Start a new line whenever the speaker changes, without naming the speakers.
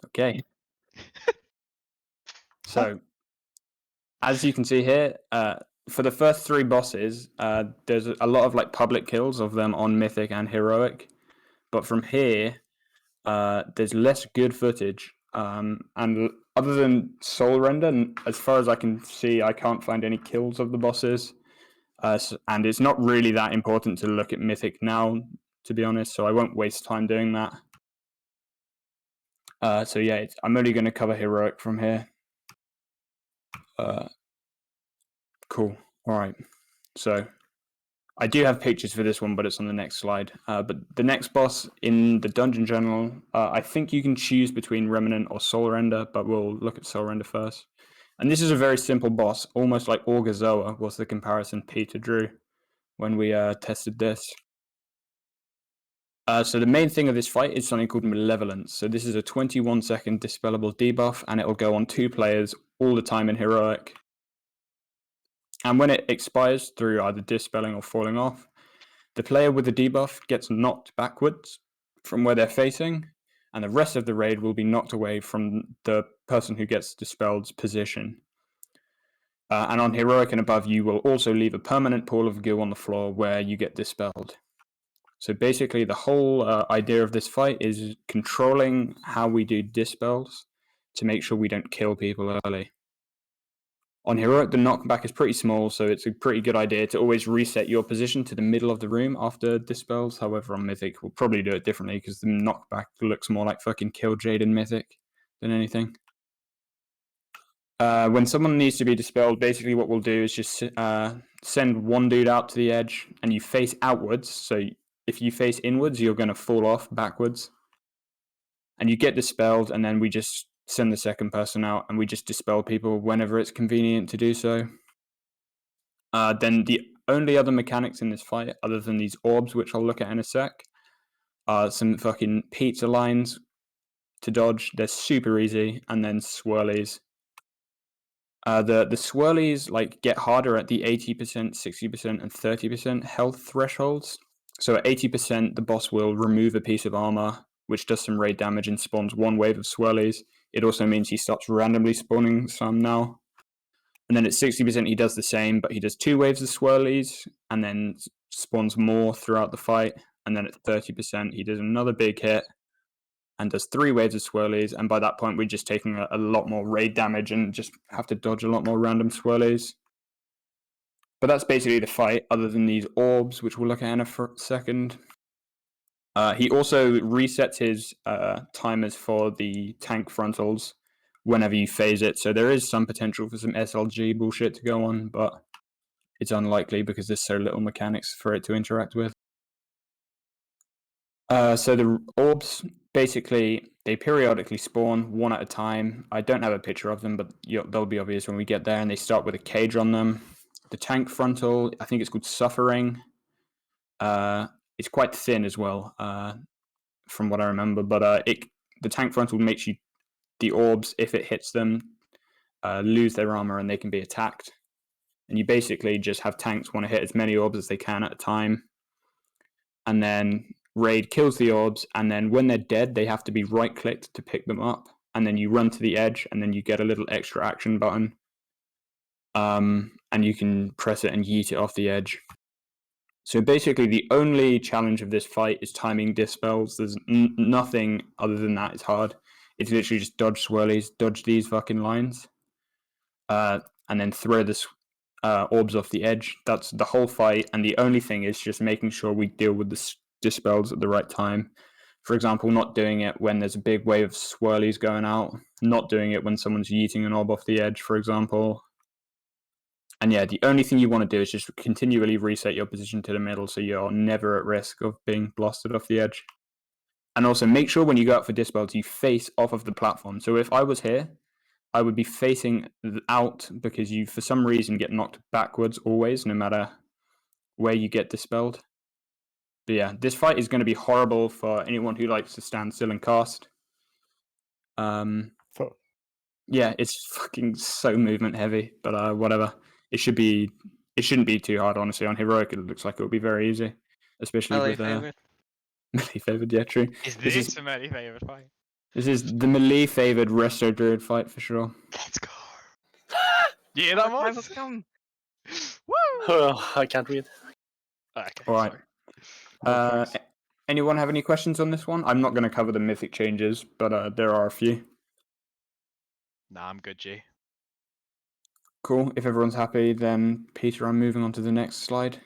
Okay. So, as you can see here, for the first 3 bosses, there's a lot of like public kills of them on Mythic and Heroic. But from here, there's less good footage. And other than Soul Render, as far as I can see, I can't find any kills of the bosses. And it's not really that important to look at Mythic now, to be honest, so I won't waste time doing that. So yeah, I'm only going to cover Heroic from here. Cool. All right. So I do have pictures for this one, but it's on the next slide. But the next boss in the dungeon general, I think you can choose between Remnant or Soul Render, but we'll look at Soul Render first. And this is a very simple boss, almost like Orgazoa was the comparison Peter drew when we tested this. So the main thing of this fight is something called Malevolence. So this is a 21-second dispellable debuff, and it'll go on 2 players all the time in Heroic. And when it expires through either dispelling or falling off, the player with the debuff gets knocked backwards from where they're facing, and the rest of the raid will be knocked away from the person who gets dispelled's position. And on Heroic and above, you will also leave a permanent pool of goo on the floor where you get dispelled. So basically, the whole idea of this fight is controlling how we do dispels to make sure we don't kill people early. On Heroic, the knockback is pretty small, so it's a pretty good idea to always reset your position to the middle of the room after dispels. However, on Mythic, we'll probably do it differently because the knockback looks more like fucking Killjade in Mythic than anything. When someone needs to be dispelled, basically what we'll do is just send one dude out to the edge, and you face outwards. So if you face inwards, you're going to fall off backwards. And you get dispelled, and then we just send the second person out, and we just dispel people whenever it's convenient to do so. Then the only other mechanics in this fight, other than these orbs, which I'll look at in a sec, are some fucking pizza lines to dodge. They're super easy, and then swirlies. The swirlies like get harder at the 80%, 60%, and 30% health thresholds. So at 80%, the boss will remove a piece of armor, which does some raid damage and spawns 1 wave of swirlies. It also means he stops randomly spawning some now. And then at 60%, he does the same, but he does 2 waves of swirlies and then spawns more throughout the fight. And then at 30%, he does another big hit and does 3 waves of swirlies. And by that point, we're just taking a lot more raid damage and just have to dodge a lot more random swirlies. But that's basically the fight, other than these orbs, which we'll look at in a second. He also resets his timers for the tank frontals whenever you phase it, so there is some potential for some SLG bullshit to go on, but it's unlikely because there's so little mechanics for it to interact with. So the orbs, basically, they periodically spawn 1 at a time. I don't have a picture of them, but they'll be obvious when we get there, and they start with a cage on them. The tank frontal, I think it's called Suffering. It's quite thin as well, from what I remember, but the tank frontal makes the orbs, if it hits them, lose their armor and they can be attacked. And you basically just have tanks want to hit as many orbs as they can at a time. And then raid kills the orbs, and then when they're dead, they have to be right-clicked to pick them up. And then you run to the edge, and then you get a little extra action button. And you can press it and yeet it off the edge. So basically, the only challenge of this fight is timing dispels. There's nothing other than that. It's hard. It's literally just dodge swirlies, dodge these fucking lines, and then throw the orbs off the edge. That's the whole fight, and the only thing is just making sure we deal with the dispels at the right time. For example, not doing it when there's a big wave of swirlies going out, not doing it when someone's yeeting an orb off the edge, for example. And yeah, the only thing you want to do is just continually reset your position to the middle so you're never at risk of being blasted off the edge. And also make sure when you go out for dispels, you face off of the platform. So if I was here, I would be facing out because you, for some reason, get knocked backwards always, no matter where you get dispelled. But yeah, this fight is going to be horrible for anyone who likes to stand still and cast. Yeah, it's fucking so movement heavy, but whatever. It shouldn't be too hard, honestly. On Heroic, it looks like it will be very easy, especially
Melee
with
favorite.
melee favored. Yeah, true.
Is this a melee favorite fight?
This is the melee favored resto druid fight for sure.
Let's go. You hear that,
Time
Mars?
has come.
Woo!
Oh, I can't read.
Okay,
All right.
sorry.
Anyone have any questions on this one? I'm not going to cover the mythic changes, but there are a few.
Nah, I'm good, G.
Cool. If everyone's happy, then Peter, I'm moving on to the next slide.